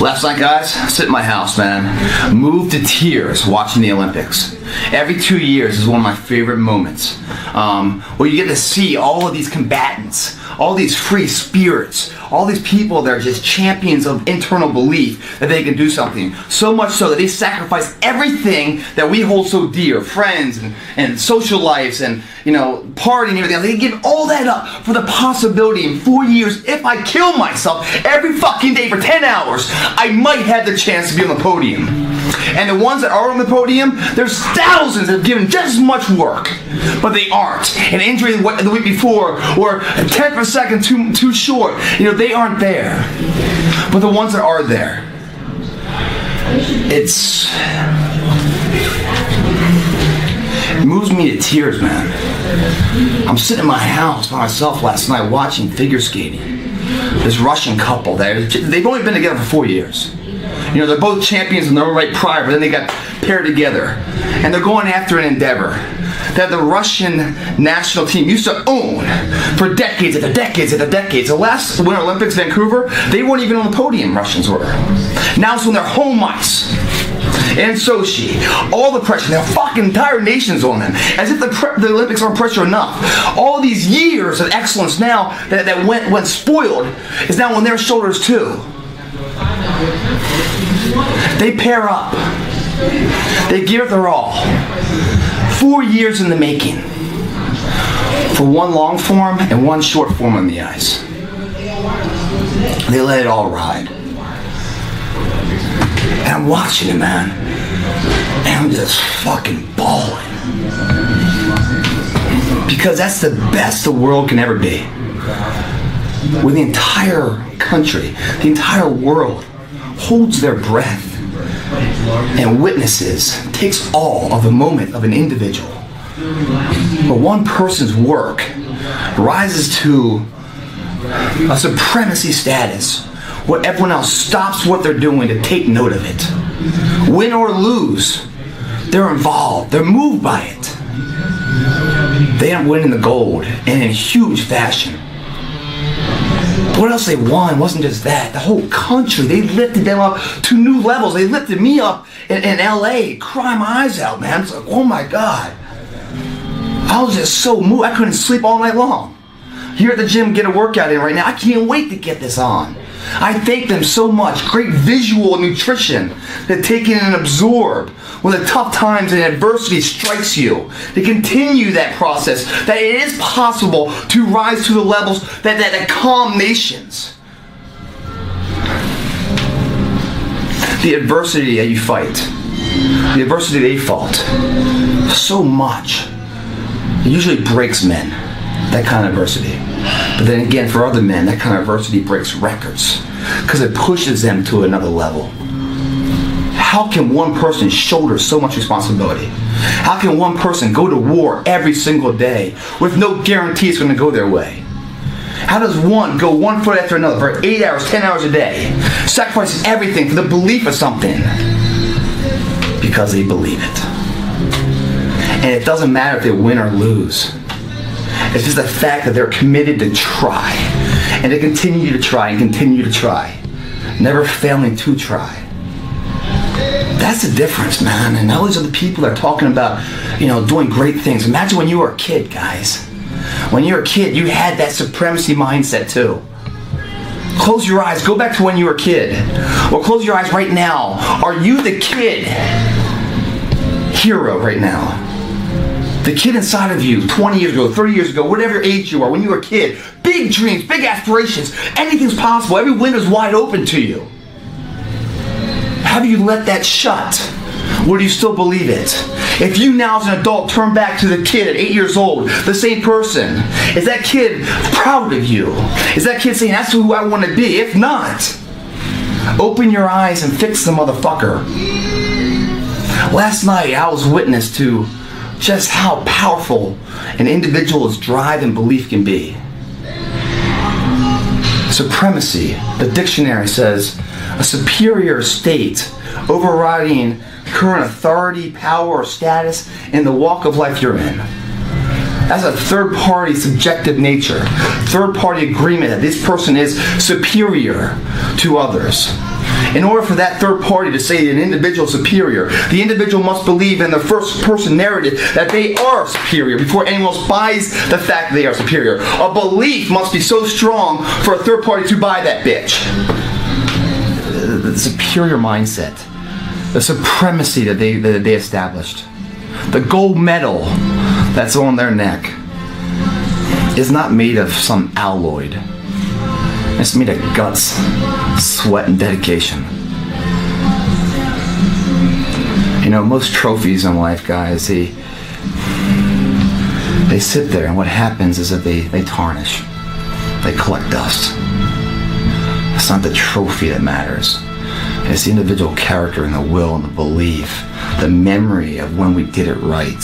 Last night, guys, sit in my house, man. Moved to tears watching the Olympics. Every 2 years is one of my favorite moments. Where you get to see all of these combatants, all these free spirits, all these people that are just champions of internal belief that they can do something. So much so that they sacrifice everything that we hold so dear, friends and social lives and, partying and everything. They give all that up for the possibility in 4 years, if I kill myself every fucking day for 10 hours, I might have the chance to be on the podium. And the ones that are on the podium, there's thousands that have given just as much work, but they aren't. An injury the week before, or a tenth of a second too short, they aren't there. But the ones that are there, it moves me to tears, man. I'm sitting in my house by myself last night watching figure skating. This Russian couple, they've only been together for 4 years. They're both champions in their own right prior, but then they got paired together. And they're going after an endeavor that the Russian national team used to own for decades after decades after decades. The last Winter Olympics, Vancouver, they weren't even on the podium, Russians were. Now it's on their home ice. And Sochi, all the pressure, their fucking entire nation's on them. As if the Olympics aren't pressure enough. All these years of excellence now that went spoiled is now on their shoulders too. They pair up. They give it their all. 4 years in the making. For one long form and one short form on the ice. They let it all ride. And I'm watching it, man. And I'm just fucking bawling. Because that's the best the world can ever be. Where the entire country, the entire world holds their breath and witnesses, takes all of the moment of an individual. But one person's work rises to a supremacy status where everyone else stops what they're doing to take note of it. Win or lose, they're involved, they're moved by it. They end up winning the gold, and in huge fashion. What else they won wasn't just that. The whole country, they lifted them up to new levels. They lifted me up in LA, crying my eyes out, man. It's like, oh my God. I was just so moved. I couldn't sleep all night long. Here at the gym, get a workout in right now. I can't wait to get this on. I thank them so much. Great visual nutrition to take in and absorb when the tough times and adversity strikes you. To continue that process, that it is possible to rise to the levels that calm nations. The adversity that you fight, the adversity they fought, so much. It usually breaks men, that kind of adversity. But then again, for other men, that kind of adversity breaks records because it pushes them to another level. How can one person shoulder so much responsibility? How can one person go to war every single day with no guarantee it's going to go their way? How does one go 1 foot after another for 8 hours, 10 hours a day, sacrificing everything for the belief of something? Because they believe it. And it doesn't matter if they win or lose. It's just the fact that they're committed to try. And to continue to try and continue to try. Never failing to try. That's the difference, man. And those are the people that are talking about, doing great things. Imagine when you were a kid, guys. When you were a kid, you had that supremacy mindset too. Close your eyes. Go back to when you were a kid. Or close your eyes right now. Are you the kid hero right now? The kid inside of you, 20 years ago, 30 years ago, whatever age you are, when you were a kid, big dreams, big aspirations, anything's possible, every window's wide open to you. Have you let that shut? Or do you still believe it? If you now as an adult turn back to the kid at 8 years old, the same person, is that kid proud of you? Is that kid saying, that's who I want to be? If not, open your eyes and fix the motherfucker. Last night, I was witness to just how powerful an individual's drive and belief can be. Supremacy, the dictionary says, a superior state overriding current authority, power, or status in the walk of life you're in. That's a third-party subjective nature, third-party agreement that this person is superior to others. In order for that third party to say an individual is superior, the individual must believe in the first person narrative that they are superior before anyone else buys the fact that they are superior. A belief must be so strong for a third party to buy that bitch. The superior mindset, the supremacy that they established, the gold medal that's on their neck is not made of some alloy. It's made of guts, sweat, and dedication. You know, most trophies in life, guys, they sit there, and what happens is that they tarnish. They collect dust. It's not the trophy that matters. It's the individual character and the will and the belief, the memory of when we did it right,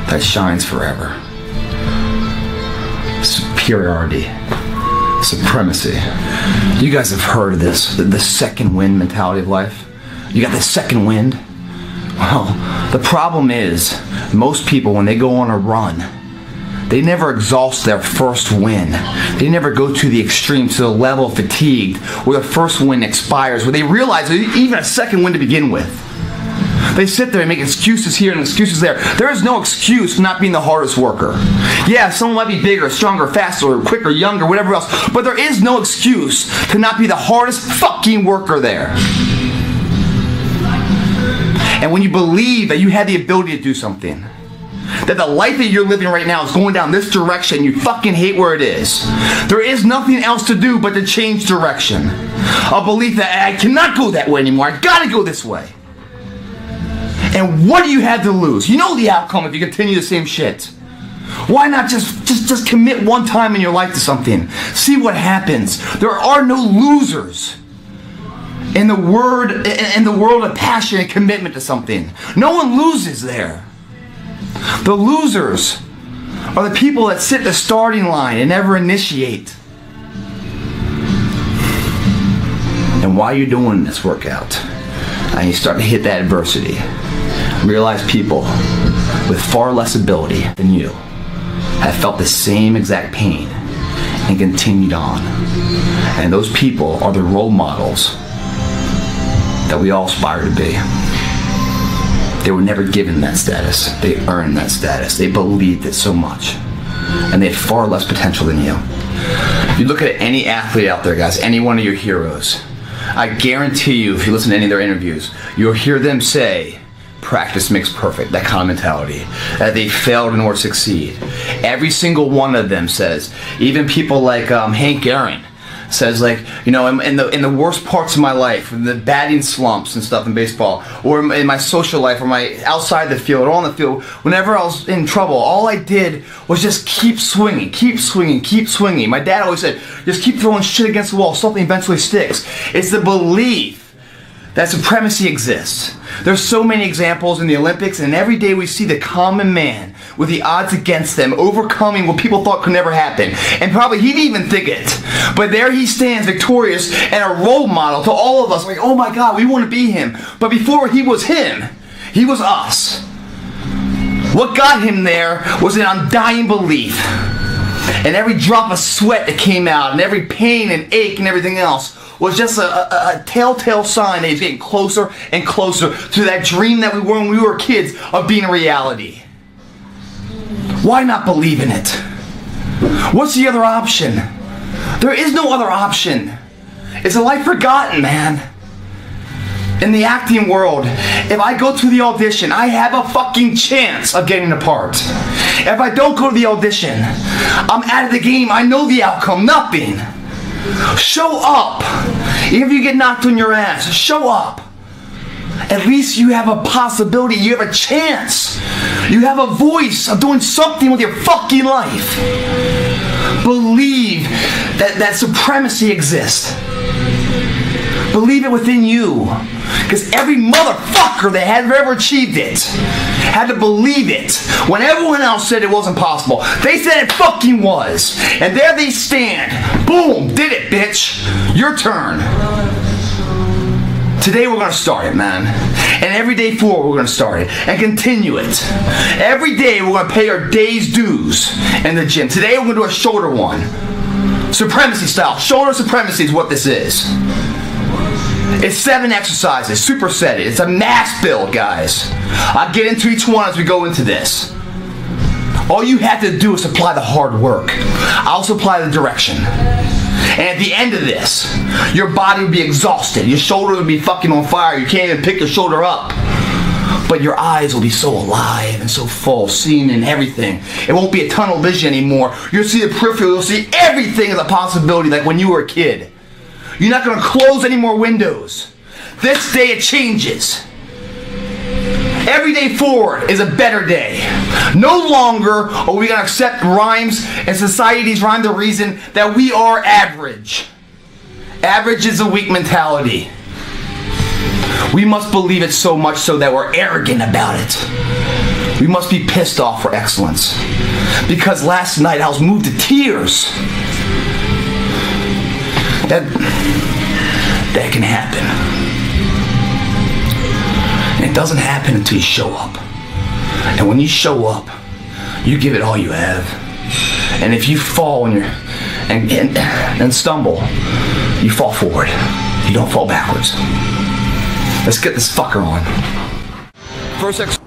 that shines forever. Superiority, supremacy. You guys have heard of this, the second wind mentality of life. You got the second wind. Well, the problem is, most people, when they go on a run, they never exhaust their first win. They never go to the extreme, to the level of fatigue, where the first win expires, where they realize there's even a second win to begin with. They sit there and make excuses here and excuses there. There is no excuse for not being the hardest worker. Yeah, someone might be bigger, stronger, faster, quicker, younger, whatever else, but there is no excuse to not be the hardest fucking worker there. And when you believe that you have the ability to do something, that the life that you're living right now is going down this direction, you fucking hate where it is, there is nothing else to do but to change direction. A belief that I cannot go that way anymore, I gotta go this way. And what do you have to lose? You know the outcome if you continue the same shit. Why not just commit one time in your life to something? See what happens. There are no losers in the world of passion and commitment to something. No one loses there. The losers are the people that sit at the starting line and never initiate. And while you're doing this workout, and you start to hit that adversity, realize people with far less ability than you have felt the same exact pain and continued on. And those people are the role models that we all aspire to be. They were never given that status. They earned that status. They believed it so much. And they had far less potential than you. You look at any athlete out there, guys, any one of your heroes, I guarantee you, if you listen to any of their interviews, you'll hear them say, practice makes perfect, that kind of mentality, that they failed in order to succeed. Every single one of them says, even people like Hank Aaron, says, like, you know, in the worst parts of my life, the batting slumps and stuff in baseball, or in my social life, or my outside the field, or on the field, whenever I was in trouble, all I did was just keep swinging, keep swinging, keep swinging. My dad always said, just keep throwing shit against the wall, something eventually sticks. It's the belief that supremacy exists. There's so many examples in the Olympics, and every day we see the common man with the odds against them overcoming what people thought could never happen. And probably he didn't even think it. But there he stands victorious and a role model to all of us. Like, oh my God, we want to be him. But before he was him, he was us. What got him there was an undying belief. And every drop of sweat that came out, and every pain and ache and everything else, was just a telltale sign that he's getting closer and closer to that dream that we were when we were kids of being a reality. Why not believe in it? What's the other option? There is no other option. It's a life forgotten, man. In the acting world, if I go to the audition, I have a fucking chance of getting a part. If I don't go to the audition, I'm out of the game. I know the outcome. Nothing. Show up. Even if you get knocked on your ass, show up. At least you have a possibility. You have a chance. You have a voice of doing something with your fucking life. Believe that supremacy exists. Believe it within you. Because every motherfucker that had ever achieved it had to believe it when everyone else said it wasn't possible. They said it fucking was. And there they stand. Boom, did it, bitch. Your turn. Today we're going to start it, man. And every day forward we're going to start it. And continue it. Every day we're going to pay our day's dues in the gym. Today we're going to do a shoulder one. Supremacy style. Shoulder supremacy is what this is. It's 7 exercises, superset it. It's a mass build, guys. I'll get into each one as we go into this. All you have to do is apply the hard work. I'll supply the direction. And at the end of this, your body will be exhausted. Your shoulder will be fucking on fire. You can't even pick your shoulder up. But your eyes will be so alive and so full, seeing and everything. It won't be a tunnel vision anymore. You'll see the peripheral. You'll see everything as a possibility like when you were a kid. You're not going to close any more windows. This day it changes. Every day forward is a better day. No longer are we going to accept rhymes and society's rhyme the reason that we are average. Average is a weak mentality. We must believe it so much so that we're arrogant about it. We must be pissed off for excellence. Because last night I was moved to tears. That can happen. And it doesn't happen until you show up. And when you show up, you give it all you have. And if you fall and stumble, you fall forward. You don't fall backwards. Let's get this fucker on. First exercise.